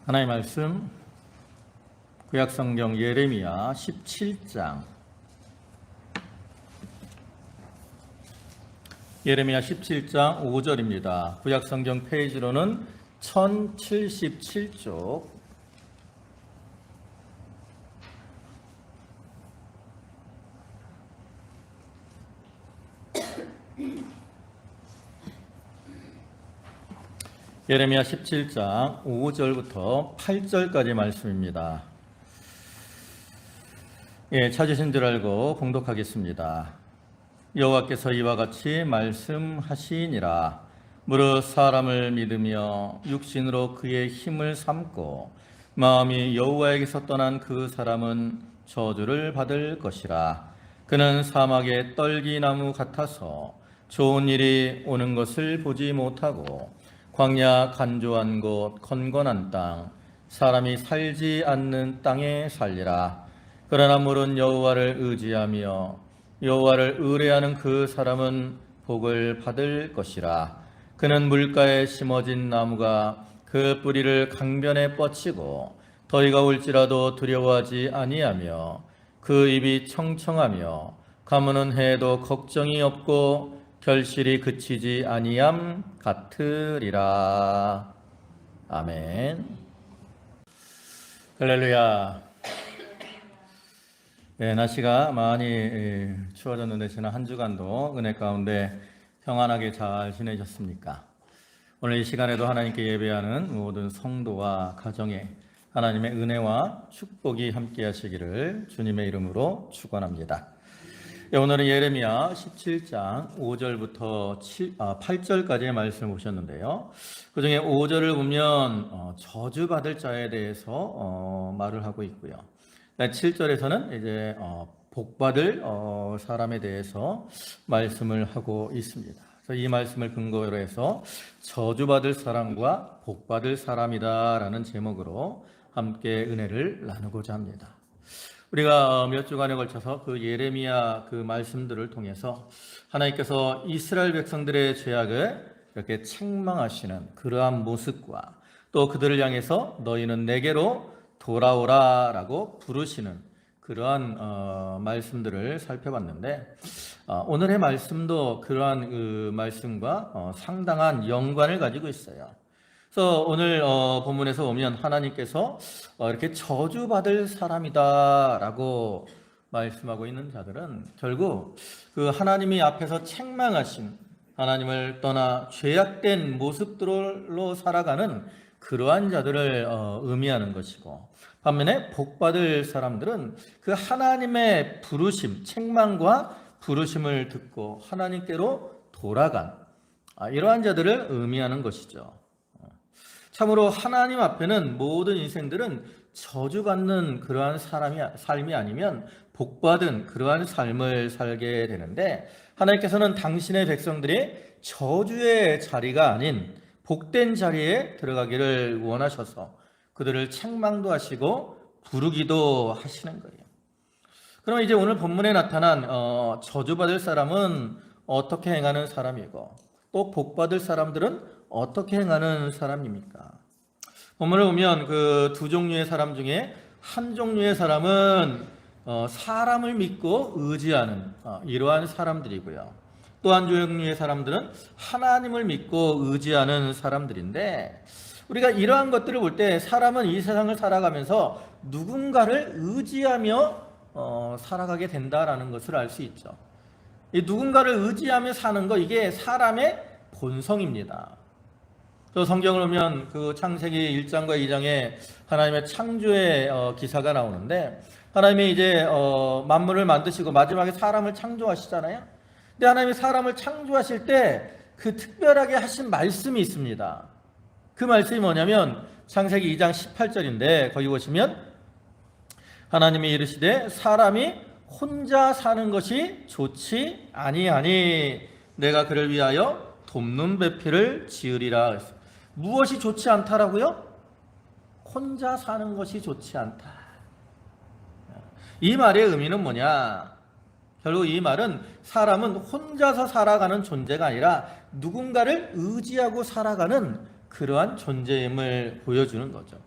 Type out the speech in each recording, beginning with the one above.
하나님의 말씀 구약성경 예레미야 17장 예레미야 17장 5절입니다. 구약성경 페이지로는 1077쪽 예레미야 17장 5절부터 8절까지 말씀입니다. 찾으신 줄 알고 공독하겠습니다. 여호와께서 이와 같이 말씀하시니라. 무릇 사람을 믿으며 육신으로 그의 힘을 삼고 마음이 여호와에게서 떠난 그 사람은 저주를 받을 것이라. 그는 사막의 떨기나무 같아서 좋은 일이 오는 것을 보지 못하고 광야 간조한 곳 건건한 땅 사람이 살지 않는 땅에 살리라. 그러나 물은 여호와를 의지하며 여호와를 의뢰하는 그 사람은 복을 받을 것이라. 그는 물가에 심어진 나무가 그 뿌리를 강변에 뻗치고 더위가 올지라도 두려워하지 아니하며 그 입이 청청하며 가무는 해도 걱정이 없고 결실이 그치지 아니함 같으리라. 아멘. 할렐루야. 날씨가 많이 추워졌는데 지난 한 주간도 은혜 가운데 평안하게 잘 지내셨습니까? 오늘 이 시간에도 하나님께 예배하는 모든 성도와 가정에 하나님의 은혜와 축복이 함께 하시기를 주님의 이름으로 축원합니다. 오늘은 예레미야 17장 5절부터 8절까지의 말씀을 보셨는데요. 그 중에 5절을 보면 저주받을 자에 대해서 말을 하고 있고요. 7절에서는 이제 복받을 사람에 대해서 말씀을 하고 있습니다. 그래서 이 말씀을 근거로 해서 저주받을 사람과 복받을 사람이다라는 제목으로 함께 은혜를 나누고자 합니다. 우리가 몇 주간에 걸쳐서 그 예레미야 그 말씀들을 통해서 하나님께서 이스라엘 백성들의 죄악을 이렇게 책망하시는 그러한 모습과 또 그들을 향해서 너희는 내게로 돌아오라라고 부르시는 그러한 말씀들을 살펴봤는데 오늘의 말씀도 그러한 그 말씀과 상당한 연관을 가지고 있어요. 그래서 오늘 본문에서 보면 하나님께서 이렇게 저주받을 사람이다라고 말씀하고 있는 자들은 결국 그 하나님이 앞에서 책망하신 하나님을 떠나 죄악된 모습들로 살아가는 그러한 자들을 의미하는 것이고, 반면에 복받을 사람들은 그 하나님의 부르심, 책망과 부르심을 듣고 하나님께로 돌아간 이러한 자들을 의미하는 것이죠. 참으로 하나님 앞에는 모든 인생들은 저주받는 그러한 삶이 아니면 복받은 그러한 삶을 살게 되는데, 하나님께서는 당신의 백성들이 저주의 자리가 아닌 복된 자리에 들어가기를 원하셔서 그들을 책망도 하시고 부르기도 하시는 거예요. 그럼 이제 오늘 본문에 나타난 저주받을 사람은 어떻게 행하는 사람이고 또 복받을 사람들은 어떻게 행하는 사람입니까? 본문을 보면 그 두 종류의 사람 중에 한 종류의 사람은 사람을 믿고 의지하는 이러한 사람들이고요. 또 한 종류의 사람들은 하나님을 믿고 의지하는 사람들인데, 우리가 이러한 것들을 볼 때 사람은 이 세상을 살아가면서 누군가를 의지하며 살아가게 된다라는 것을 알 수 있죠. 이 누군가를 의지하며 사는 거, 이게 사람의 본성입니다. 또 성경을 보면 그 창세기 1장과 2장에 하나님의 창조의 기사가 나오는데, 하나님이 이제 만물을 만드시고 마지막에 사람을 창조하시잖아요. 근데 하나님이 사람을 창조하실 때 그 특별하게 하신 말씀이 있습니다. 그 말씀이 뭐냐면 창세기 2장 18절인데 거기 보시면 하나님이 이르시되 사람이 혼자 사는 것이 좋지 아니하니 내가 그를 위하여 돕는 배필을 지으리라. 무엇이 좋지 않다라고요? 혼자 사는 것이 좋지 않다. 이 말의 의미는 뭐냐? 결국 이 말은 사람은 혼자서 살아가는 존재가 아니라 누군가를 의지하고 살아가는 그러한 존재임을 보여주는 거죠.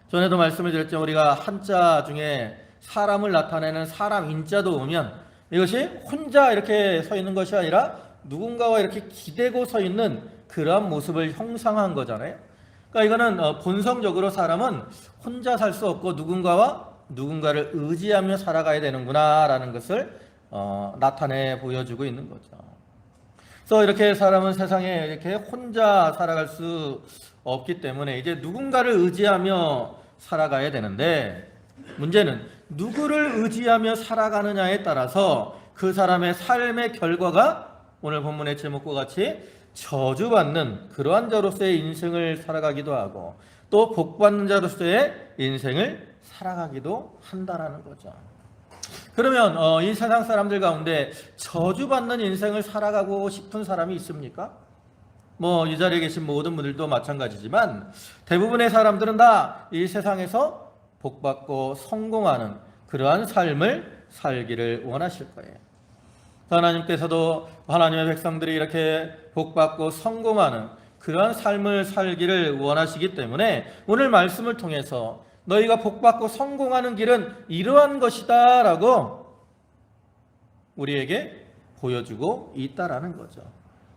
전에도 말씀을 드렸죠. 우리가 한자 중에 사람을 나타내는 사람 인자도 오면 이것이 혼자 이렇게 서 있는 것이 아니라 누군가와 이렇게 기대고 서 있는 그러한 모습을 형상한 거잖아요. 그러니까 이거는 본성적으로 사람은 혼자 살 수 없고 누군가를 의지하며 살아가야 되는구나라는 것을 나타내 보여주고 있는 거죠. 그래서 이렇게 사람은 세상에 이렇게 혼자 살아갈 수 없기 때문에 이제 누군가를 의지하며 살아가야 되는데, 문제는 누구를 의지하며 살아가느냐에 따라서 그 사람의 삶의 결과가 오늘 본문의 제목과 같이 저주받는 그러한 자로서의 인생을 살아가기도 하고 또 복받는 자로서의 인생을 살아가기도 한다라는 거죠. 그러면 이 세상 사람들 가운데 저주받는 인생을 살아가고 싶은 사람이 있습니까? 이 자리에 계신 모든 분들도 마찬가지지만 대부분의 사람들은 다 이 세상에서 복받고 성공하는 그러한 삶을 살기를 원하실 거예요. 하나님께서도 하나님의 백성들이 이렇게 복받고 성공하는 그러한 삶을 살기를 원하시기 때문에 오늘 말씀을 통해서 너희가 복받고 성공하는 길은 이러한 것이다 라고 우리에게 보여주고 있다라는 거죠.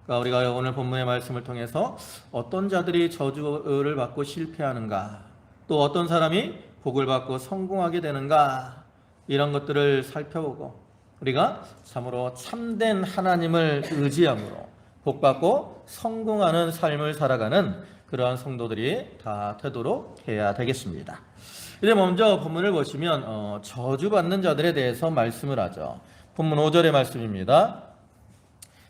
그러니까 우리가 오늘 본문의 말씀을 통해서 어떤 자들이 저주를 받고 실패하는가, 또 어떤 사람이 복을 받고 성공하게 되는가, 이런 것들을 살펴보고 우리가 참으로 참된 하나님을 의지함으로 복받고 성공하는 삶을 살아가는 그러한 성도들이 다 되도록 해야 되겠습니다. 이제 먼저 본문을 보시면 저주받는 자들에 대해서 말씀을 하죠. 본문 5절의 말씀입니다.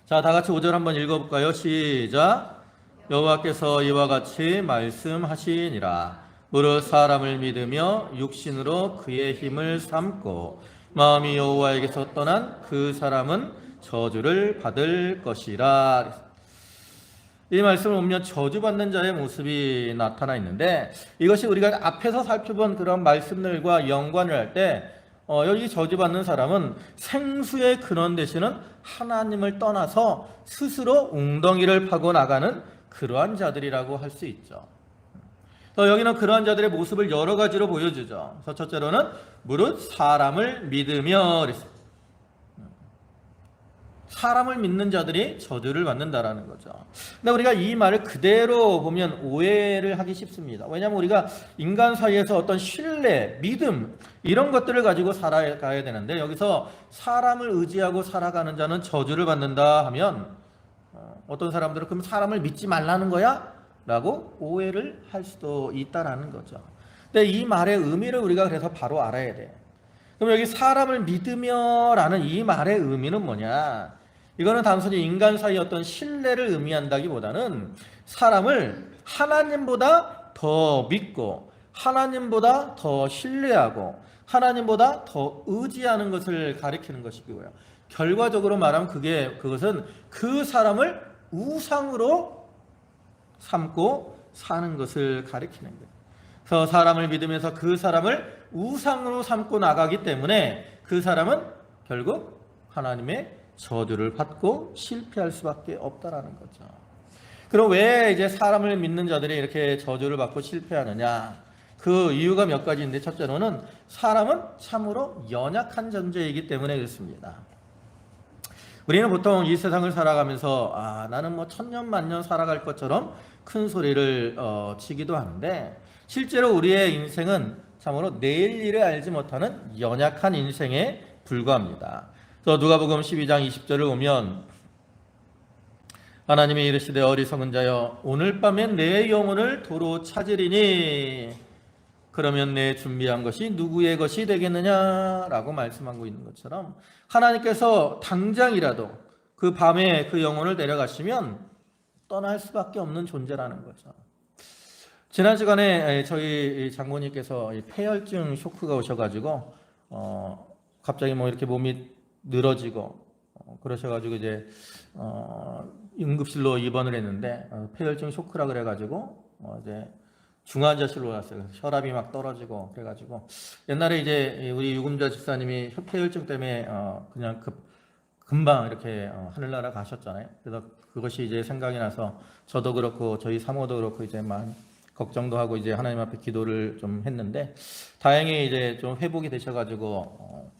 자, 다 같이 5절 한번 읽어볼까요? 시작. 여호와께서 이와 같이 말씀하시니라. 무릇 사람을 믿으며 육신으로 그의 힘을 삼고 마음이 여호와에게서 떠난 그 사람은 저주를 받을 것이라. 이 말씀을 보면 저주받는 자의 모습이 나타나 있는데, 이것이 우리가 앞에서 살펴본 그런 말씀들과 연관을 할 때 여기 저주받는 사람은 생수의 근원 되시는 하나님을 떠나서 스스로 웅덩이를 파고 나가는 그러한 자들이라고 할 수 있죠. 여기는 그러한 자들의 모습을 여러 가지로 보여주죠. 그래서 첫째로는 무릇 사람을 믿으며, 사람을 믿는 자들이 저주를 받는다라는 거죠. 근데 우리가 이 말을 그대로 보면 오해를 하기 쉽습니다. 왜냐하면 우리가 인간 사이에서 어떤 신뢰, 믿음 이런 것들을 가지고 살아가야 되는데, 여기서 사람을 의지하고 살아가는 자는 저주를 받는다 하면 어떤 사람들은 그럼 사람을 믿지 말라는 거야? 라고 오해를 할 수도 있다라는 거죠. 근데 이 말의 의미를 우리가 그래서 바로 알아야 돼. 그럼 여기 사람을 믿으며 라는 이 말의 의미는 뭐냐? 이거는 단순히 인간 사이의 어떤 신뢰를 의미한다기보다는 사람을 하나님보다 더 믿고 하나님보다 더 신뢰하고 하나님보다 더 의지하는 것을 가리키는 것이고요. 결과적으로 말하면 그것은 그 사람을 우상으로 삼고 사는 것을 가리키는 거예요. 그래서 사람을 믿으면서 그 사람을 우상으로 삼고 나가기 때문에 그 사람은 결국 하나님의 저주를 받고 실패할 수밖에 없다라는 거죠. 그럼 왜 이제 사람을 믿는 자들이 이렇게 저주를 받고 실패하느냐? 그 이유가 몇 가지인데, 첫째로는 사람은 참으로 연약한 존재이기 때문에 그렇습니다. 우리는 보통 이 세상을 살아가면서 나는 천년만년 살아갈 것처럼 큰 소리를 치기도 하는데, 실제로 우리의 인생은 참으로 내일 일을 알지 못하는 연약한 인생에 불과합니다. 그래서 누가복음 12장 20절을 보면 하나님이 이르시되 어리석은 자여 오늘 밤에 내 영혼을 도로 찾으리니 그러면 내 준비한 것이 누구의 것이 되겠느냐라고 말씀하고 있는 것처럼 하나님께서 당장이라도 그 밤에 그 영혼을 데려가시면 떠날 수밖에 없는 존재라는 거죠. 지난 시간에 저희 장모님께서 폐혈증 쇼크가 오셔가지고 갑자기 이렇게 몸이 늘어지고 그러셔가지고 이제 응급실로 입원을 했는데 폐혈증 쇼크라 그래가지고 이제 중환자실로 갔어요. 혈압이 막 떨어지고 그래가지고 옛날에 이제 우리 유금자 집사님이 폐혈증 때문에 그냥 금방 이렇게 하늘나라 가셨잖아요. 그래서 그것이 이제 생각이 나서 저도 그렇고 저희 사모도 그렇고 이제 막 걱정도 하고 이제 하나님 앞에 기도를 좀 했는데 다행히 이제 좀 회복이 되셔가지고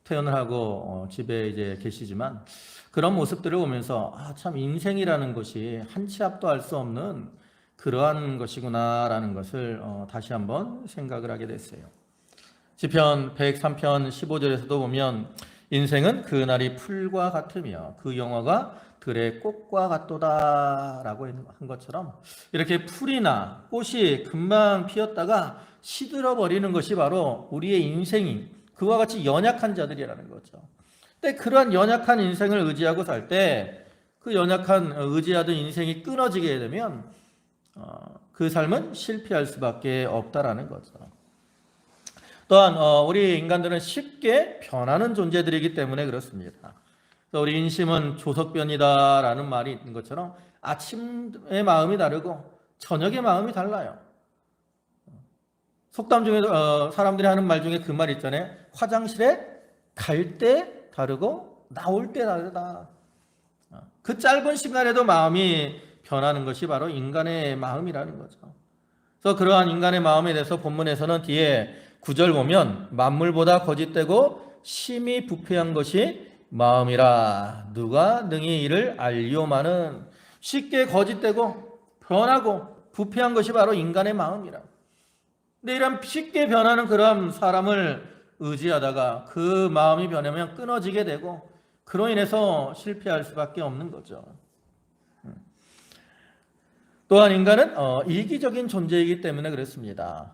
퇴원을 하고 집에 이제 계시지만 그런 모습들을 보면서 참 인생이라는 것이 한 치 앞도 알 수 없는 그러한 것이구나라는 것을 다시 한번 생각을 하게 됐어요. 시편 103편 15절에서도 보면 인생은 그날이 풀과 같으며 그 영화가 들의 꽃과 같도다라고 한 것처럼 이렇게 풀이나 꽃이 금방 피었다가 시들어 버리는 것이 바로 우리의 인생이 그와 같이 연약한 자들이라는 거죠. 근데 그러한 연약한 인생을 의지하고 살 때 그 연약한 의지하던 인생이 끊어지게 되면 그 삶은 실패할 수밖에 없다라는 거죠. 또한 우리 인간들은 쉽게 변하는 존재들이기 때문에 그렇습니다. 우리 인심은 조석변이다라는 말이 있는 것처럼 아침의 마음이 다르고 저녁의 마음이 달라요. 속담 중에 사람들이 하는 말 중에 그 말 있잖아요. 화장실에 갈 때 다르고 나올 때 다르다. 그 짧은 시간에도 마음이 변하는 것이 바로 인간의 마음이라는 거죠. 그래서 그러한 인간의 마음에 대해서 본문에서는 뒤에 9절 보면 만물보다 거짓되고 심히 부패한 것이 마음이라 누가 능히 이를 알리오마는 쉽게 거짓되고 변하고 부패한 것이 바로 인간의 마음이라. 근데 이런 쉽게 변하는 그런 사람을 의지하다가 그 마음이 변하면 끊어지게 되고 그로 인해서 실패할 수밖에 없는 거죠. 또한 인간은 이기적인 존재이기 때문에 그렇습니다.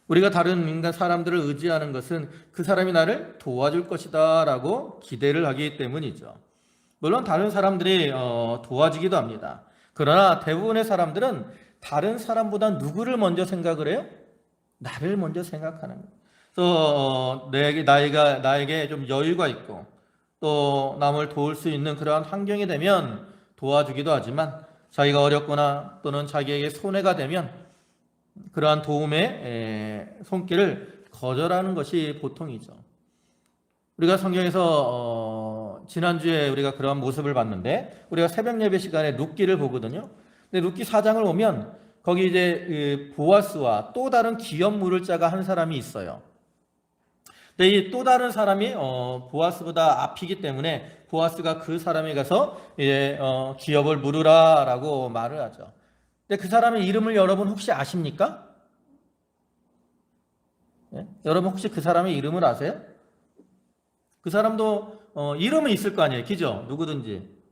우리가 다른 인간 사람들을 의지하는 것은 그 사람이 나를 도와줄 것이다 라고 기대를 하기 때문이죠. 물론 다른 사람들이 도와주기도 합니다. 그러나 대부분의 사람들은 다른 사람보다 누구를 먼저 생각을 해요? 나를 먼저 생각하는 거예요. 또 나에게 좀 여유가 있고 또 남을 도울 수 있는 그러한 환경이 되면 도와주기도 하지만 자기가 어렵거나 또는 자기에게 손해가 되면 그러한 도움의 손길을 거절하는 것이 보통이죠. 우리가 성경에서 지난주에 우리가 그러한 모습을 봤는데 우리가 새벽 예배 시간에 룻기를 보거든요. 근데 룻기 4장을 보면 거기 이제 보아스와 또 다른 기업 물을 자가 한 사람이 있어요. 근데 이 또 다른 사람이 보아스보다 앞이기 때문에 보아스가 그 사람에 가서 기업을 물으라라고 말을 하죠. 근데 그 사람의 이름을 여러분 혹시 아십니까? 네? 여러분 혹시 그 사람의 이름을 아세요? 그 사람도 이름은 있을 거 아니에요, 그죠? 누구든지.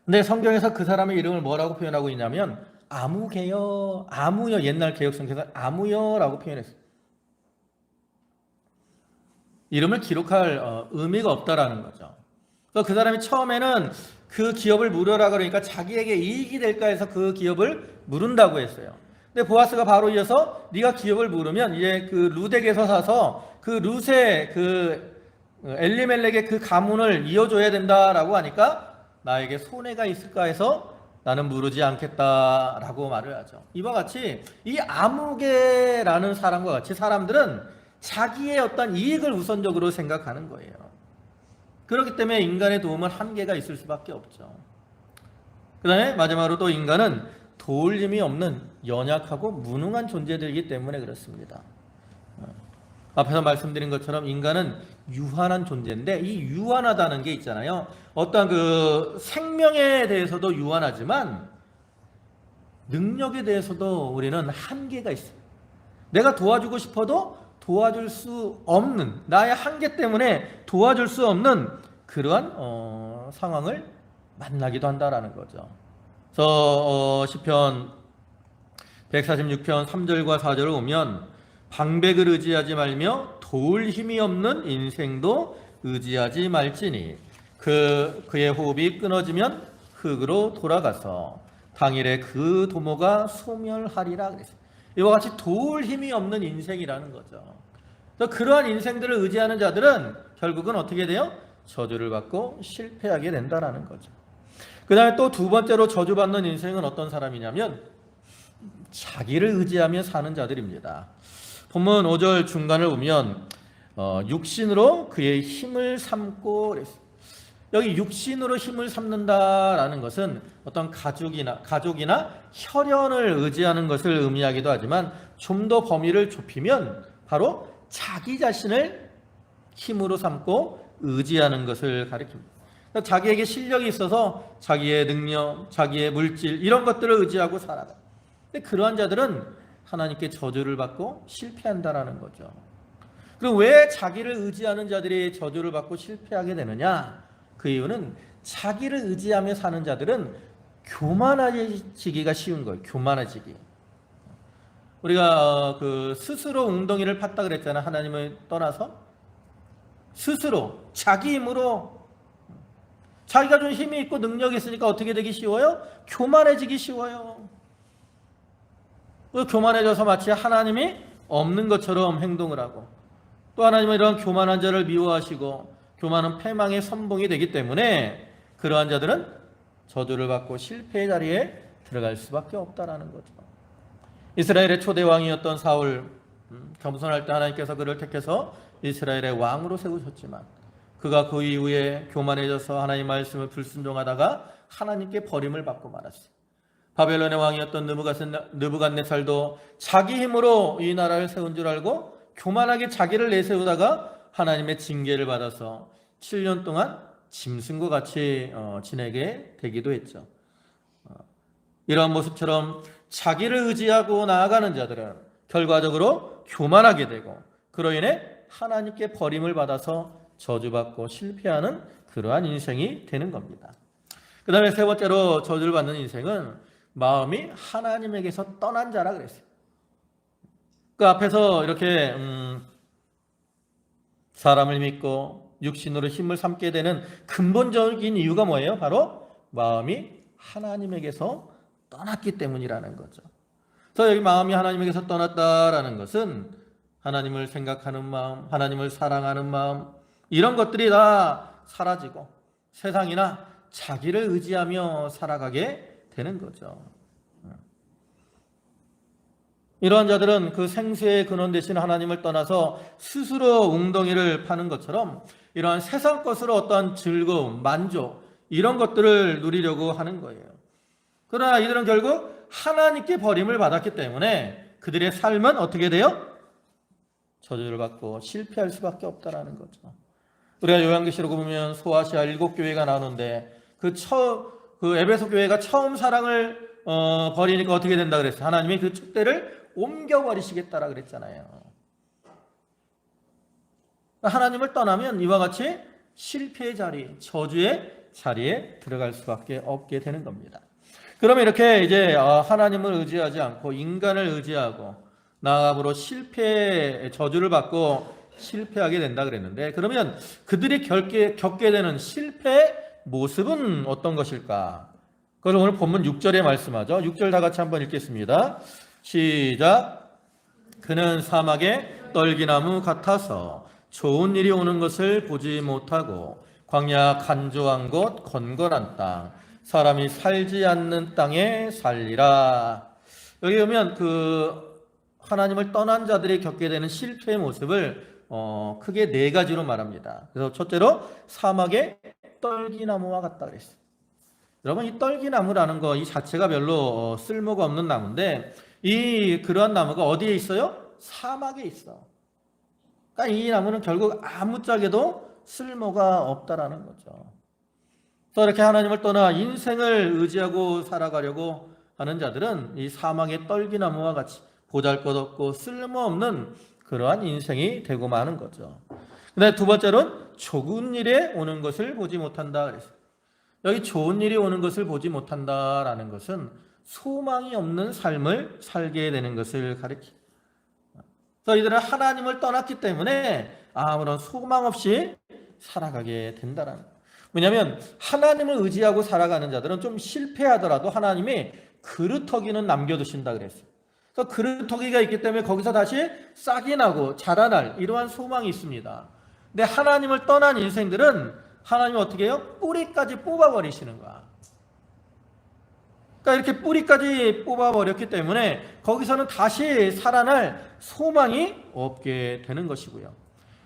근데 성경에서 그 사람의 이름을 뭐라고 표현하고 있냐면 아무개요, 아무요. 옛날 개혁성경에서 아무요라고 표현했어요. 이름을 기록할 의미가 없다라는 거죠. 그래서 그 사람이 처음에는 그 기업을 물으라 그러니까 자기에게 이익이 될까 해서 그 기업을 물은다고 했어요. 근데 보아스가 바로 이어서 네가 기업을 물으면 이제 그 룻에게서 사서 그 룻의 그 엘리멜렉의 그 가문을 이어줘야 된다라고 하니까 나에게 손해가 있을까 해서 나는 물으지 않겠다라고 말을 하죠. 이와 같이 이 아무개라는 사람과 같이 사람들은 자기의 어떤 이익을 우선적으로 생각하는 거예요. 그렇기 때문에 인간의 도움은 한계가 있을 수밖에 없죠. 그 다음에 마지막으로 또 인간은 도울 힘이 없는 연약하고 무능한 존재들이기 때문에 그렇습니다. 앞에서 말씀드린 것처럼 인간은 유한한 존재인데 이 유한하다는 게 있잖아요. 어떤 그 생명에 대해서도 유한하지만 능력에 대해서도 우리는 한계가 있어요. 내가 도와주고 싶어도 도와줄 수 없는, 나의 한계 때문에 도와줄 수 없는 그러한 상황을 만나기도 한다라는 거죠. 그래서 시편 146편 3절과 4절을 보면 방백을 의지하지 말며 도울 힘이 없는 인생도 의지하지 말지니 그의 호흡이 끊어지면 흙으로 돌아가서 당일에 그 도모가 소멸하리라 그랬어요. 이와 같이 도울 힘이 없는 인생이라는 거죠. 그러한 인생들을 의지하는 자들은 결국은 어떻게 돼요? 저주를 받고 실패하게 된다는 거죠. 그 다음에 또 두 번째로 저주받는 인생은 어떤 사람이냐면 자기를 의지하며 사는 자들입니다. 본문 5절 중간을 보면 육신으로 그의 힘을 삼고 그랬어요. 여기 육신으로 힘을 삼는다라는 것은 어떤 가족이나 혈연을 의지하는 것을 의미하기도 하지만 좀 더 범위를 좁히면 바로 자기 자신을 힘으로 삼고 의지하는 것을 가리킵니다. 자기에게 실력이 있어서 자기의 능력, 자기의 물질 이런 것들을 의지하고 살아가. 근데 그러한 자들은 하나님께 저주를 받고 실패한다라는 거죠. 그럼 왜 자기를 의지하는 자들이 저주를 받고 실패하게 되느냐? 그 이유는 자기를 의지하며 사는 자들은 교만해지기가 쉬운 거예요. 교만해지기. 우리가 스스로 웅덩이를 팠다 그랬잖아요. 하나님을 떠나서 스스로 자기 힘으로 자기가 좀 힘이 있고 능력이 있으니까 어떻게 되기 쉬워요? 교만해지기 쉬워요. 교만해져서 마치 하나님이 없는 것처럼 행동을 하고 또 하나님은 이런 교만한 자를 미워하시고 교만은 패망의 선봉이 되기 때문에 그러한 자들은 저주를 받고 실패의 자리에 들어갈 수밖에 없다라는 거죠. 이스라엘의 초대 왕이었던 사울, 겸손할 때 하나님께서 그를 택해서 이스라엘의 왕으로 세우셨지만 그가 그 이후에 교만해져서 하나님 말씀을 불순종하다가 하나님께 버림을 받고 말았어요. 바벨론의 왕이었던 느부갓네살도 자기 힘으로 이 나라를 세운 줄 알고 교만하게 자기를 내세우다가 하나님의 징계를 받아서 7년 동안 짐승과 같이 지내게 되기도 했죠. 이러한 모습처럼 자기를 의지하고 나아가는 자들은 결과적으로 교만하게 되고 그로 인해 하나님께 버림을 받아서 저주받고 실패하는 그러한 인생이 되는 겁니다. 그 다음에 세 번째로 저주를 받는 인생은 마음이 하나님에게서 떠난 자라 그랬어요. 그 앞에서 이렇게 사람을 믿고 육신으로 힘을 삼게 되는 근본적인 이유가 뭐예요? 바로 마음이 하나님에게서 떠났기 때문이라는 거죠. 그래서 여기 마음이 하나님에게서 떠났다라는 것은 하나님을 생각하는 마음, 하나님을 사랑하는 마음 이런 것들이 다 사라지고 세상이나 자기를 의지하며 살아가게 되는 거죠. 이러한 자들은 그 생수의 근원 되신 하나님을 떠나서 스스로 웅덩이를 파는 것처럼 이러한 세상 것으로 어떠한 즐거움, 만족 이런 것들을 누리려고 하는 거예요. 그러나 이들은 결국 하나님께 버림을 받았기 때문에 그들의 삶은 어떻게 돼요? 저주를 받고 실패할 수밖에 없다라는 거죠. 우리가 요한계시록 보면 소아시아 7교회가 나오는데 그 에베소 교회가 처음 사랑을 버리니까 어떻게 된다 그랬어요? 하나님이 그 축대를 옮겨버리시겠다라 그랬잖아요. 하나님을 떠나면 이와 같이 실패의 자리, 저주의 자리에 들어갈 수밖에 없게 되는 겁니다. 그러면 이렇게 이제 하나님을 의지하지 않고 인간을 의지하고 나아감으로 실패의 저주를 받고 실패하게 된다 그랬는데 그러면 그들이 겪게 되는 실패의 모습은 어떤 것일까? 그걸 오늘 본문 6절에 말씀하죠. 6절 다 같이 한번 읽겠습니다. 시작. 그는 사막의 떨기나무 같아서 좋은 일이 오는 것을 보지 못하고 광야 간조한 곳 건건한 땅 사람이 살지 않는 땅에 살리라. 여기 보면 하나님을 떠난 자들이 겪게 되는 실패의 모습을 크게 네 가지로 말합니다. 그래서 첫째로 사막의 떨기나무와 같다 그랬어요. 여러분 이 떨기나무라는 거 이 자체가 별로 쓸모가 없는 나무인데 그러한 나무가 어디에 있어요? 사막에 있어. 그러니까 이 나무는 결국 아무짝에도 쓸모가 없다라는 거죠. 그래서 이렇게 하나님을 떠나 인생을 의지하고 살아가려고 하는 자들은 이 사막의 떨기나무와 같이 보잘것없고 쓸모없는 그러한 인생이 되고 마는 거죠. 그다음에 두 번째로는 좋은 일에 오는 것을 보지 못한다 그랬어요. 여기 좋은 일이 오는 것을 보지 못한다라는 것은 소망이 없는 삶을 살게 되는 것을 가리킵니다. 그래서 이들은 하나님을 떠났기 때문에 아무런 소망 없이 살아가게 된다라는 거예요. 왜냐하면 하나님을 의지하고 살아가는 자들은 좀 실패하더라도 하나님이 그루터기는 남겨두신다 그랬어요. 그래서 그루터기가 있기 때문에 거기서 다시 싹이 나고 자라날 이러한 소망이 있습니다. 근데 하나님을 떠난 인생들은 하나님이 어떻게 해요? 뿌리까지 뽑아버리시는 거야. 그러니까 이렇게 뿌리까지 뽑아버렸기 때문에 거기서는 다시 살아날 소망이 없게 되는 것이고요.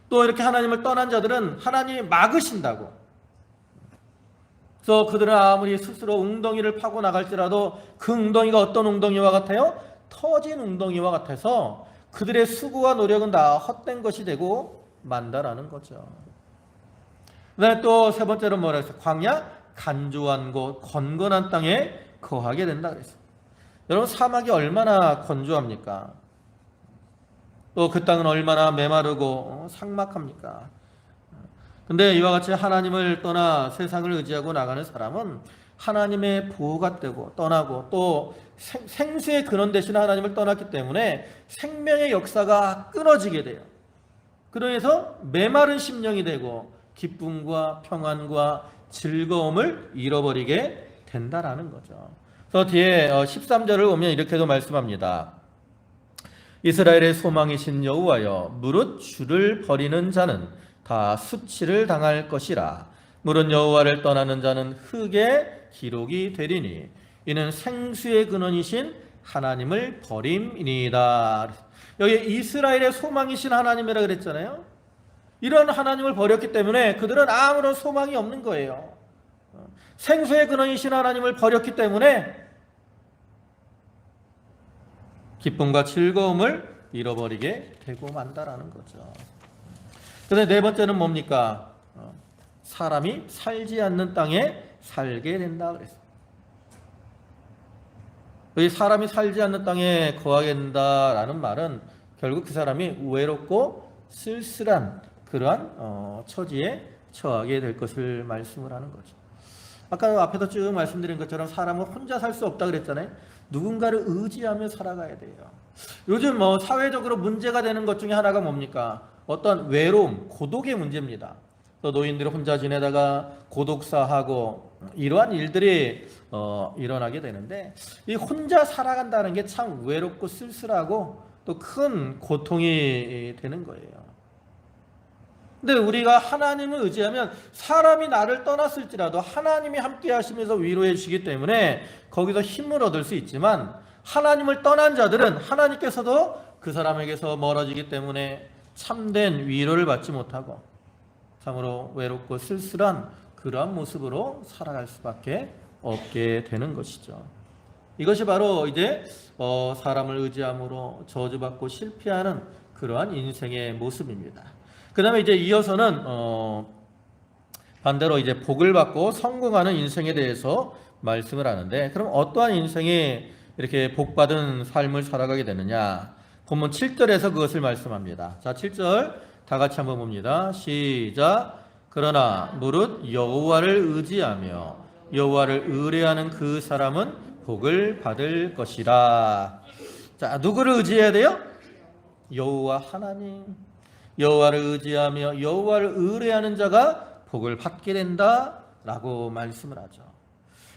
또 이렇게 하나님을 떠난 자들은 하나님이 막으신다고 그래서 그들은 아무리 스스로 웅덩이를 파고 나갈지라도 그 웅덩이가 어떤 웅덩이와 같아요? 터진 웅덩이와 같아서 그들의 수고와 노력은 다 헛된 것이 되고 만다라는 거죠. 그다음에 또 세 번째로 뭐라 했어요? 광야 간조한 곳 건건한 땅에 거하게 된다 그랬어요. 여러분 사막이 얼마나 건조합니까? 또 그 땅은 얼마나 메마르고 삭막합니까? 근데 이와 같이 하나님을 떠나 세상을 의지하고 나가는 사람은 하나님의 보호가 되고 떠나고 또 생수의 근원 되시는 하나님을 떠났기 때문에 생명의 역사가 끊어지게 돼요. 그래서 메마른 심령이 되고 기쁨과 평안과 즐거움을 잃어버리게 된다라는 거죠. 그래서 뒤에 13절을 보면 이렇게도 말씀합니다. 이스라엘의 소망이신 여호와여, 무릇 주를 버리는 자는 다 수치를 당할 것이라. 무릇 여호와를 떠나는 자는 흙에 기록이 되리니 이는 생수의 근원이신 하나님을 버림이니이다. 여기 이스라엘의 소망이신 하나님이라 그랬잖아요. 이런 하나님을 버렸기 때문에 그들은 아무런 소망이 없는 거예요. 생수의 근원이신 하나님을 버렸기 때문에 기쁨과 즐거움을 잃어버리게 되고 만다라는 거죠. 그런데 네 번째는 뭡니까? 사람이 살지 않는 땅에 살게 된다 그랬어요. 이 사람이 살지 않는 땅에 거하게 된다라는 말은 결국 그 사람이 외롭고 쓸쓸한 그러한 처지에 처하게 될 것을 말씀을 하는 거죠. 아까 앞에서 쭉 말씀드린 것처럼 사람은 혼자 살 수 없다 그랬잖아요. 누군가를 의지하며 살아가야 돼요. 요즘 사회적으로 문제가 되는 것 중에 하나가 뭡니까? 어떤 외로움, 고독의 문제입니다. 또 노인들이 혼자 지내다가 고독사하고 이러한 일들이 일어나게 되는데 이 혼자 살아간다는 게 참 외롭고 쓸쓸하고 또 큰 고통이 되는 거예요. 근데 우리가 하나님을 의지하면 사람이 나를 떠났을지라도 하나님이 함께 하시면서 위로해 주시기 때문에 거기서 힘을 얻을 수 있지만 하나님을 떠난 자들은 하나님께서도 그 사람에게서 멀어지기 때문에 참된 위로를 받지 못하고 참으로 외롭고 쓸쓸한 그러한 모습으로 살아갈 수밖에 없게 되는 것이죠. 이것이 바로 이제 사람을 의지함으로 저주받고 실패하는 그러한 인생의 모습입니다. 그 다음에 이제 이어서는 반대로 이제 복을 받고 성공하는 인생에 대해서 말씀을 하는데, 그럼 어떠한 인생이 이렇게 복받은 삶을 살아가게 되느냐? 본문 7절에서 그것을 말씀합니다. 자, 7절 다 같이 한번 봅니다. 시작. 그러나 무릇 여호와를 의지하며 여호와를 의뢰하는 그 사람은 복을 받을 것이라. 자, 누구를 의지해야 돼요? 여호와 하나님. 여호와를 의지하며 여호와를 의뢰하는 자가 복을 받게 된다라고 말씀을 하죠.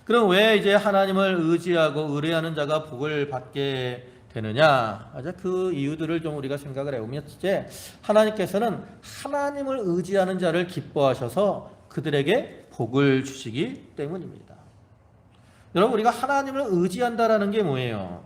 그럼 왜 이제 하나님을 의지하고 의뢰하는 자가 복을 받게 되느냐? 그 이유들을 좀 우리가 생각을 해보면, 이제 하나님께서는 하나님을 의지하는 자를 기뻐하셔서 그들에게 복을 주시기 때문입니다. 여러분, 우리가 하나님을 의지한다라는 게 뭐예요?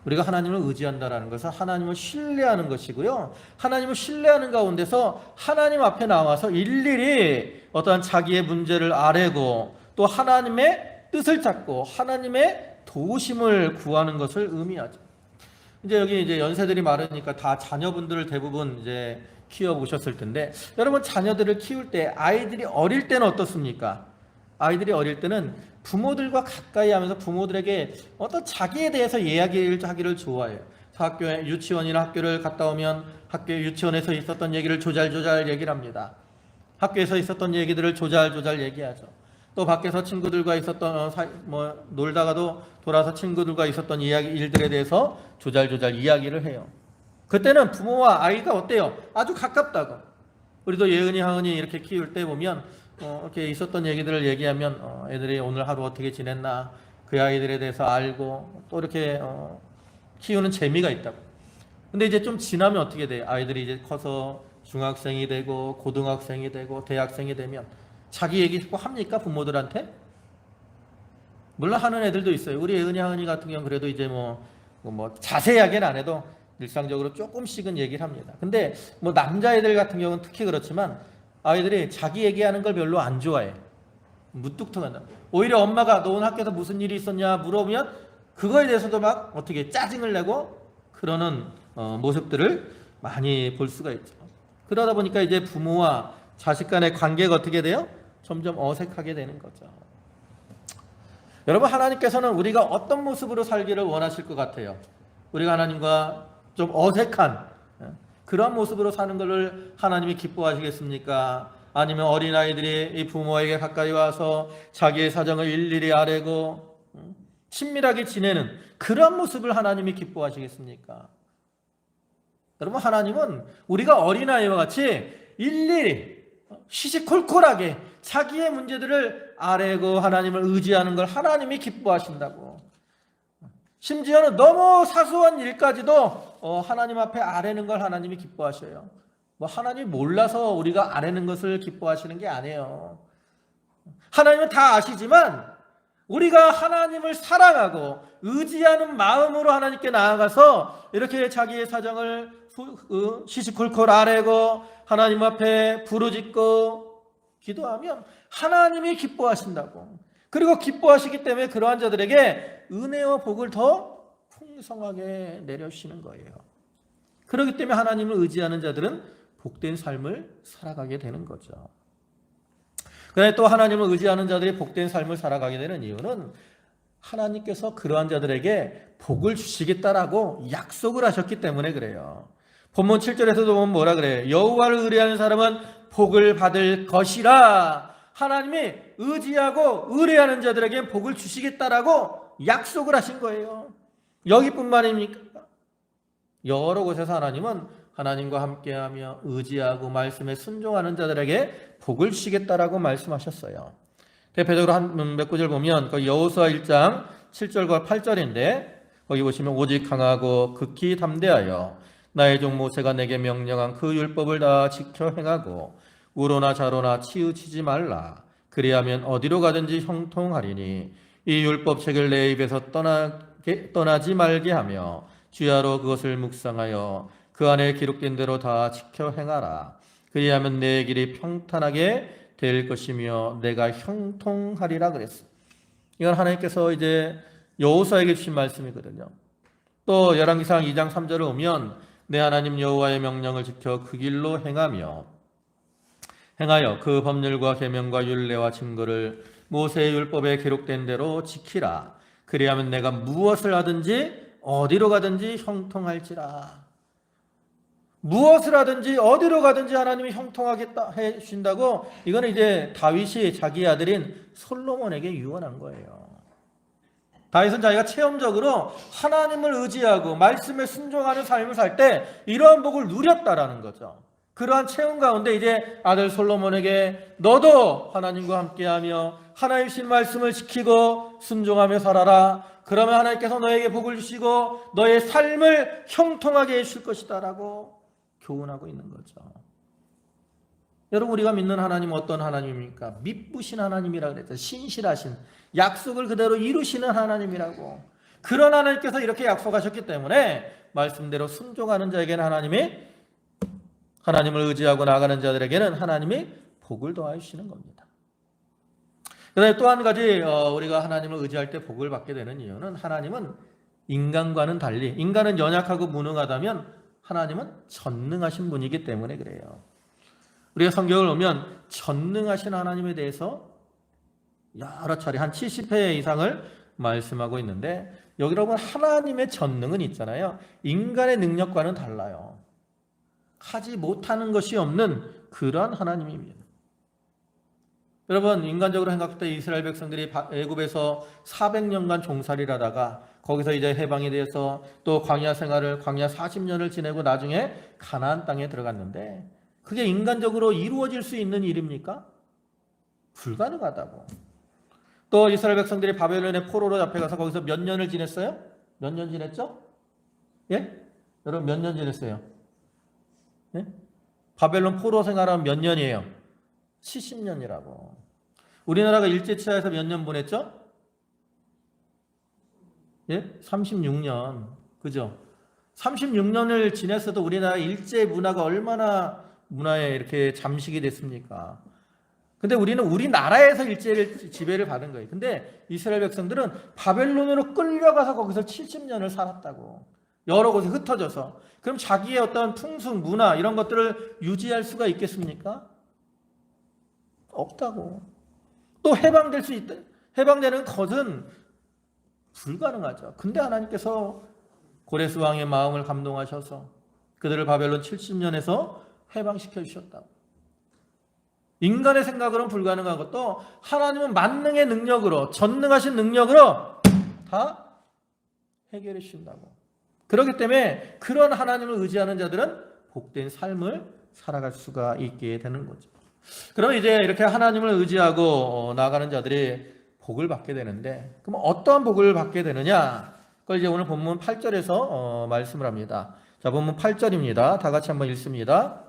우리가 하나님을 의지한다라는 것은 하나님을 신뢰하는 것이고요. 하나님을 신뢰하는 가운데서 하나님 앞에 나와서 일일이 어떠한 자기의 문제를 아뢰고 또 하나님의 뜻을 찾고 하나님의 도우심을 구하는 것을 의미하죠. 이제 여기 이제 연세들이 많으니까 다 자녀분들을 대부분 이제 키워보셨을 텐데, 여러분 자녀들을 키울 때 아이들이 어릴 때는 어떻습니까? 아이들이 어릴 때는 부모들과 가까이 하면서 부모들에게 어떤 자기에 대해서 이야기를 하기를 좋아해요. 학교에 유치원이나 학교를 갔다 오면 학교 유치원에서 있었던 얘기를 조잘조잘 얘기를 합니다. 학교에서 있었던 얘기들을 조잘조잘 얘기하죠. 또 밖에서 친구들과 있었던 놀다가도 돌아서 친구들과 있었던 일들에 대해서 조잘조잘 이야기를 해요. 그때는 부모와 아이가 어때요? 아주 가깝다고. 우리도 예은이, 하은이 이렇게 키울 때 보면 이렇게 있었던 얘기들을 얘기하면 애들이 오늘 하루 어떻게 지냈나, 그 아이들에 대해서 알고 또 이렇게 키우는 재미가 있다고. 근데 이제 좀 지나면 어떻게 돼요? 아이들이 이제 커서 중학생이 되고 고등학생이 되고 대학생이 되면 자기 얘기 꼭 합니까? 부모들한테? 물론 하는 애들도 있어요. 우리 예은이, 하은이 같은 경우는 그래도 이제 뭐 자세하게는 안 해도 일상적으로 조금씩은 얘기를 합니다. 근데 남자애들 같은 경우는 특히 그렇지만 아이들이 자기 얘기하는 걸 별로 안 좋아해. 무뚝뚝한다. 오히려 엄마가 너 오늘 학교에서 무슨 일이 있었냐 물어보면 그거에 대해서도 막 어떻게 짜증을 내고 그러는 모습들을 많이 볼 수가 있죠. 그러다 보니까 이제 부모와 자식 간의 관계가 어떻게 돼요? 점점 어색하게 되는 거죠. 여러분, 하나님께서는 우리가 어떤 모습으로 살기를 원하실 것 같아요? 우리가 하나님과 좀 어색한 그런 모습으로 사는 것을 하나님이 기뻐하시겠습니까? 아니면 어린아이들이 이 부모에게 가까이 와서 자기의 사정을 일일이 아뢰고 친밀하게 지내는 그런 모습을 하나님이 기뻐하시겠습니까? 여러분, 하나님은 우리가 어린아이와 같이 일일이 시시콜콜하게 자기의 문제들을 아뢰고 하나님을 의지하는 걸 하나님이 기뻐하신다고. 심지어는 너무 사소한 일까지도 하나님 앞에 아뢰는 걸 하나님이 기뻐하셔요. 뭐 하나님이 몰라서 우리가 아뢰는 것을 기뻐하시는 게 아니에요. 하나님은 다 아시지만 우리가 하나님을 사랑하고 의지하는 마음으로 하나님께 나아가서 이렇게 자기의 사정을 시시콜콜 아뢰고 하나님 앞에 부르짖고 기도하면 하나님이 기뻐하신다고. 그리고 기뻐하시기 때문에 그러한 자들에게 은혜와 복을 더 풍성하게 내려주시는 거예요. 그렇기 때문에 하나님을 의지하는 자들은 복된 삶을 살아가게 되는 거죠. 그런데 또 하나님을 의지하는 자들이 복된 삶을 살아가게 되는 이유는 하나님께서 그러한 자들에게 복을 주시겠다라고 약속을 하셨기 때문에 그래요. 본문 7절에서도 보면 뭐라 그래요? 여호와를 의뢰하는 사람은 복을 받을 것이라. 하나님이 의지하고 의뢰하는 자들에게 복을 주시겠다라고 약속을 하신 거예요. 여기뿐만입니까? 여러 곳에서 하나님은 하나님과 함께하며 의지하고 말씀에 순종하는 자들에게 복을 주시겠다라고 말씀하셨어요. 대표적으로 한 몇 구절 보면 거기 여호수아 1장 7절과 8절인데 거기 보시면 오직 강하고 극히 담대하여 나의 종 모세가 내게 명령한 그 율법을 다 지켜 행하고 우로나 좌로나 치우치지 말라. 그리하면 어디로 가든지 형통하리니 이 율법책을 내 입에서 떠나지 말게 하며 주야로 그것을 묵상하여 그 안에 기록된 대로 다 지켜 행하라. 그리하면 내 길이 평탄하게 될 것이며 내가 형통하리라 그랬어. 이건 하나님께서 이제 여호수아에게 주신 말씀이거든요. 또 열왕기상 2장 3절을 보면 내 하나님 여호와의 명령을 지켜 그 길로 행하여 그 법률과 계명과 율례와 증거를 모세의 율법에 기록된 대로 지키라. 그리하면 내가 무엇을 하든지 어디로 가든지 형통할지라. 무엇을 하든지 어디로 가든지 하나님이 형통하게 해 주신다고. 이거는 이제 다윗이 자기 아들인 솔로몬에게 유언한 거예요. 다윗은 자기가 체험적으로 하나님을 의지하고 말씀에 순종하는 삶을 살 때 이러한 복을 누렸다라는 거죠. 그러한 체험 가운데 이제 아들 솔로몬에게 너도 하나님과 함께하며 하나님 신 말씀을 지키고 순종하며 살아라. 그러면 하나님께서 너에게 복을 주시고 너의 삶을 형통하게 해주실 것이다 라고 교훈하고 있는 거죠. 여러분, 우리가 믿는 하나님은 어떤 하나님입니까? 미쁘신 하나님이라고 그랬죠. 신실하신, 약속을 그대로 이루시는 하나님이라고. 그런 하나님께서 이렇게 약속하셨기 때문에 말씀대로 순종하는 자에게는 하나님을 의지하고 나아가는 자들에게는 하나님이 복을 더하여 주시는 겁니다. 그다음에 또 한 가지 우리가 하나님을 의지할 때 복을 받게 되는 이유는 하나님은 인간과는 달리, 인간은 연약하고 무능하다면 하나님은 전능하신 분이기 때문에 그래요. 우리가 성경을 보면 전능하신 하나님에 대해서 여러 차례 한 70회 이상을 말씀하고 있는데 여기 여러분 하나님의 전능은 있잖아요. 인간의 능력과는 달라요. 하지 못하는 것이 없는 그러한 하나님입니다. 여러분, 인간적으로 생각할 때 이스라엘 백성들이 애굽에서 400년간 종살이를 하다가 거기서 이제 해방이 돼서 또 광야 40년을 지내고 나중에 가나안 땅에 들어갔는데 그게 인간적으로 이루어질 수 있는 일입니까? 불가능하다고. 또 이스라엘 백성들이 바벨론의 포로로 잡혀가서 거기서 몇 년을 지냈어요? 몇 년 지냈죠? 예? 여러분 몇 년 지냈어요? 예? 바벨론 포로 생활하면 몇 년이에요? 70년이라고. 우리나라가 일제치하에서 몇 년 보냈죠? 예? 36년. 그죠? 36년을 지냈어도 우리나라 일제 문화가 얼마나 문화에 이렇게 잠식이 됐습니까? 근데 우리는 우리나라에서 일제를 지배를 받은 거예요. 근데 이스라엘 백성들은 바벨론으로 끌려가서 거기서 70년을 살았다고. 여러 곳에 흩어져서. 그럼 자기의 어떤 풍습, 문화 이런 것들을 유지할 수가 있겠습니까? 없다고. 또 해방될 수 있다. 해방되는 것은 불가능하죠. 근데 하나님께서 고레스 왕의 마음을 감동하셔서 그들을 바벨론 70년에서 해방시켜 주셨다고. 인간의 생각으로는 불가능한 것도 하나님은 만능의 능력으로, 전능하신 능력으로 다 해결해 주신다고. 그렇기 때문에 그런 하나님을 의지하는 자들은 복된 삶을 살아갈 수가 있게 되는 거죠. 그럼 이제 이렇게 하나님을 의지하고 나가는 자들이 복을 받게 되는데, 그럼 어떠한 복을 받게 되느냐? 그걸 이제 오늘 본문 8절에서 말씀을 합니다. 자, 본문 8절입니다. 다 같이 한번 읽습니다.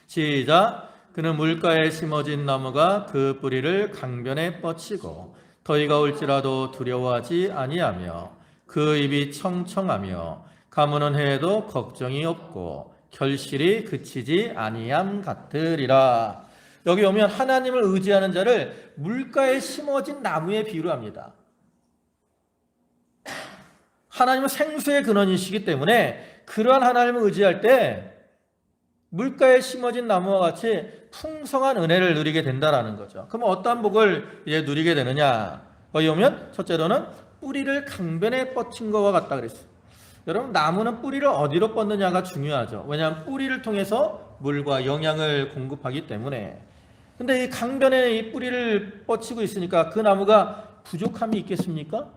시작. 그는 물가에 심어진 나무가 그 뿌리를 강변에 뻗치고 더위가 올지라도 두려워하지 아니하며 그 입이 청청하며 가무는 해에도 걱정이 없고 결실이 그치지 아니함 같으리라. 여기 오면 하나님을 의지하는 자를 물가에 심어진 나무에 비유를 합니다. 하나님은 생수의 근원이시기 때문에 그러한 하나님을 의지할 때 물가에 심어진 나무와 같이 풍성한 은혜를 누리게 된다라는 거죠. 그럼 어떠한 복을 이제 누리게 되느냐? 거기 오면 첫째로는 뿌리를 강변에 뻗친 것과 같다 그랬어요. 여러분, 나무는 뿌리를 어디로 뻗느냐가 중요하죠. 왜냐하면 뿌리를 통해서 물과 영양을 공급하기 때문에. 근데 이 강변에 이 뿌리를 뻗치고 있으니까 그 나무가 부족함이 있겠습니까?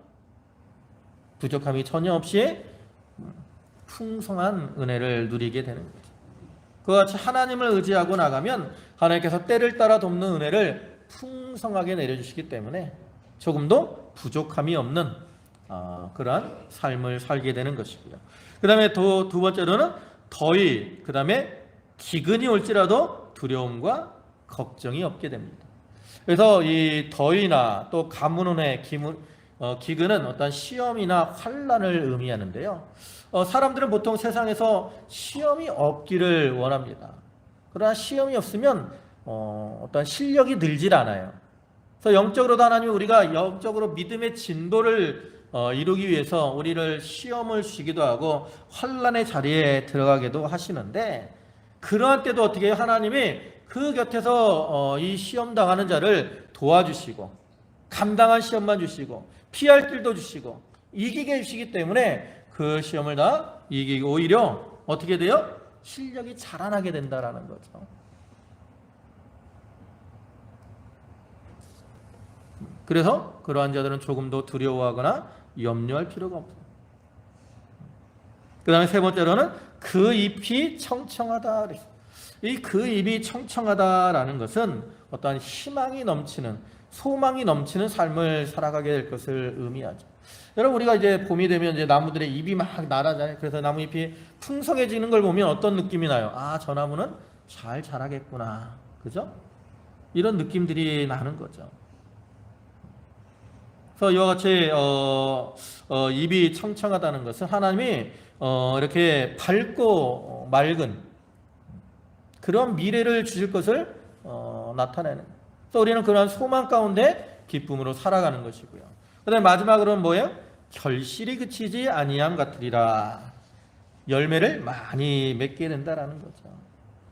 부족함이 전혀 없이 풍성한 은혜를 누리게 되는 거죠. 그와 같이 하나님을 의지하고 나가면 하나님께서 때를 따라 돕는 은혜를 풍성하게 내려주시기 때문에 조금도 부족함이 없는 그러한 삶을 살게 되는 것이고요. 그 다음에 두 번째로는 더위, 그 다음에 기근이 올지라도 두려움과 걱정이 없게 됩니다. 그래서 이 더위나 또 가뭄은 해, 기근은 어떤 시험이나 환난을 의미하는데요. 사람들은 보통 세상에서 시험이 없기를 원합니다. 그러나 시험이 없으면 어떤 실력이 늘질 않아요. 그래서 영적으로도 하나님이 우리가 영적으로 믿음의 진도를 이루기 위해서 우리를 시험을 주기도 하고 환난의 자리에 들어가기도 하시는데, 그러한 때도 어떻게 해요? 하나님이 그 곁에서 이 시험 당하는 자를 도와주시고 감당한 시험만 주시고 피할 길도 주시고 이기게 해주시기 때문에 그 시험을 다 이기고 오히려 어떻게 돼요? 실력이 자라나게 된다라는 거죠. 그래서 그러한 자들은 조금도 두려워하거나 염려할 필요가 없어요. 그 다음에 세 번째로는 그 잎이 청청하다. 이 그 잎이 청청하다라는 것은 어떠한 희망이 넘치는, 소망이 넘치는 삶을 살아가게 될 것을 의미하죠. 여러분, 우리가 이제 봄이 되면 이제 나무들의 잎이 막 날아잖아요. 그래서 나무 잎이 풍성해지는 걸 보면 어떤 느낌이 나요? 아, 저 나무는 잘 자라겠구나. 그죠? 이런 느낌들이 나는 거죠. 그래서 이와 같이 잎이 청청하다는 것은 하나님이 이렇게 밝고 맑은 그런 미래를 주실 것을 나타내는. 그래서 우리는 그러한 소망 가운데 기쁨으로 살아가는 것이고요. 그다음에 마지막으로는 뭐예요? 결실이 그치지 아니함 같으리라. 열매를 많이 맺게 된다라는 거죠.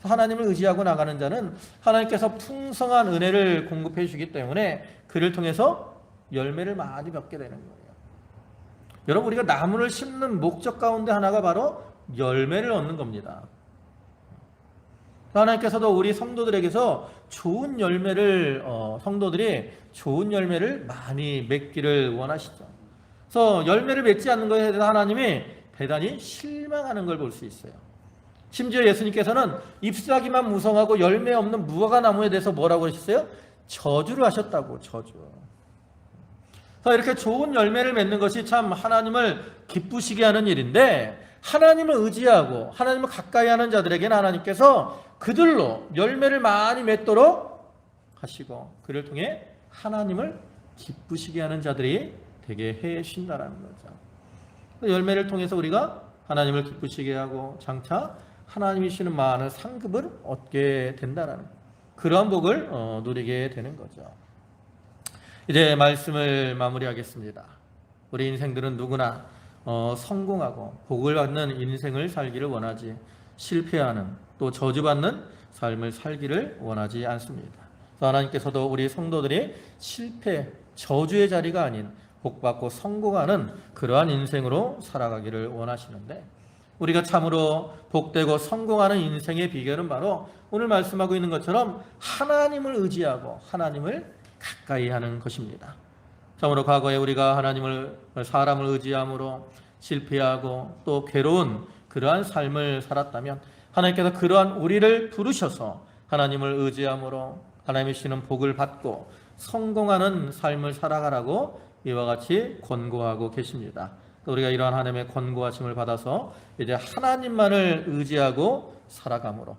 하나님을 의지하고 나가는 자는 하나님께서 풍성한 은혜를 공급해 주기 때문에 그를 통해서 열매를 많이 맺게 되는 거예요. 여러분, 우리가 나무를 심는 목적 가운데 하나가 바로 열매를 얻는 겁니다. 하나님께서도 우리 성도들에게서 좋은 열매를 성도들이 좋은 열매를 많이 맺기를 원하시죠. 그래서 열매를 맺지 않는 것에 대해서 하나님이 대단히 실망하는 걸 볼 수 있어요. 심지어 예수님께서는 잎사귀만 무성하고 열매 없는 무화과 나무에 대해서 뭐라고 하셨어요? 저주를 하셨다고. 저주. 그래서 이렇게 좋은 열매를 맺는 것이 참 하나님을 기쁘시게 하는 일인데, 하나님을 의지하고 하나님을 가까이 하는 자들에게는 하나님께서 그들로 열매를 많이 맺도록 하시고 그를 통해 하나님을 기쁘시게 하는 자들이 되게 해 주신다라는 거죠. 열매를 통해서 우리가 하나님을 기쁘시게 하고 장차 하나님이 주시는 많은 상급을 얻게 된다라는 그러한 복을 누리게 되는 거죠. 이제 말씀을 마무리하겠습니다. 우리 인생들은 누구나 성공하고 복을 받는 인생을 살기를 원하지 실패하는 또 저주받는 삶을 살기를 원하지 않습니다. 하나님께서도 우리 성도들이 실패, 저주의 자리가 아닌 복받고 성공하는 그러한 인생으로 살아가기를 원하시는데 우리가 참으로 복되고 성공하는 인생의 비결은 바로 오늘 말씀하고 있는 것처럼 하나님을 의지하고 하나님을 가까이 하는 것입니다. 참으로 과거에 우리가 사람을 의지함으로 실패하고 또 괴로운 그러한 삶을 살았다면 하나님께서 그러한 우리를 부르셔서 하나님을 의지함으로 하나님이 주시는 복을 받고 성공하는 삶을 살아가라고 이와 같이 권고하고 계십니다. 우리가 이러한 하나님의 권고하심을 받아서 이제 하나님만을 의지하고 살아감으로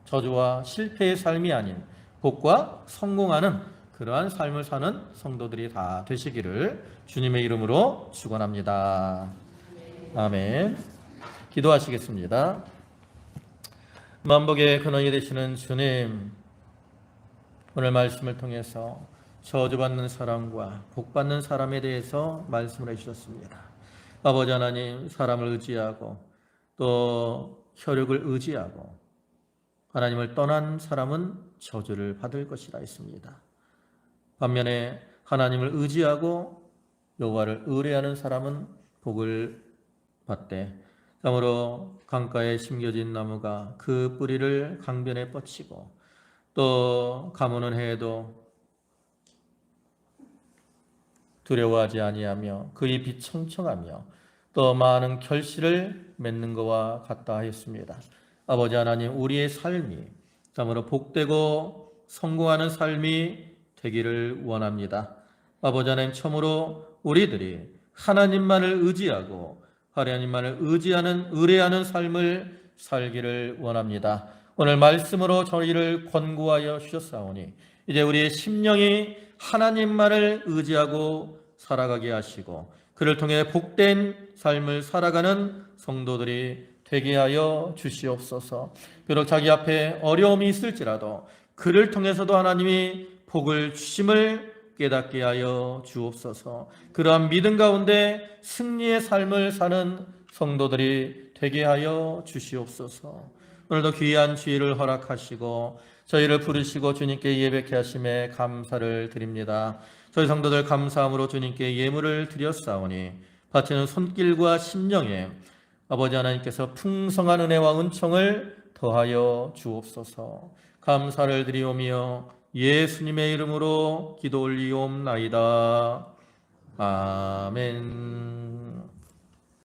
저주와 실패의 삶이 아닌 복과 성공하는 그러한 삶을 사는 성도들이 다 되시기를 주님의 이름으로 축원합니다. 아멘. 기도하시겠습니다. 만복의 근원이 되시는 주님, 오늘 말씀을 통해서 저주받는 사람과 복받는 사람에 대해서 말씀을 해주셨습니다. 아버지 하나님, 사람을 의지하고 또 혈육을 의지하고 하나님을 떠난 사람은 저주를 받을 것이라 했습니다. 반면에 하나님을 의지하고 여호와를 의뢰하는 사람은 복을 받되 참으로 강가에 심겨진 나무가 그 뿌리를 강변에 뻗치고 또 가무는 해에도 두려워하지 아니하며 그 잎이 청청하며 또 많은 결실을 맺는 것과 같다 하였습니다. 아버지 하나님, 우리의 삶이 참으로 복되고 성공하는 삶이 되기를 원합니다. 아버지 하나님, 참으로 우리들이 하나님만을 의지하고 하나님만을 의뢰하는 삶을 살기를 원합니다. 오늘 말씀으로 저희를 권고하여 주셨사오니 이제 우리의 심령이 하나님만을 의지하고 살아가게 하시고 그를 통해 복된 삶을 살아가는 성도들이 되게 하여 주시옵소서. 비록 자기 앞에 어려움이 있을지라도 그를 통해서도 하나님이 복을 주심을 깨닫게 하여 주옵소서. 그러한 믿음 가운데 승리의 삶을 사는 성도들이 되게 하여 주시옵소서. 오늘도 귀한 주의를 허락하시고 저희를 부르시고 주님께 예배케 하심에 감사를 드립니다. 저희 성도들 감사함으로 주님께 예물을 드렸사오니 바치는 손길과 심령에 아버지 하나님께서 풍성한 은혜와 은총을 더하여 주옵소서. 감사를 드리오며 예수님의 이름으로 기도 올리옵나이다. 아멘.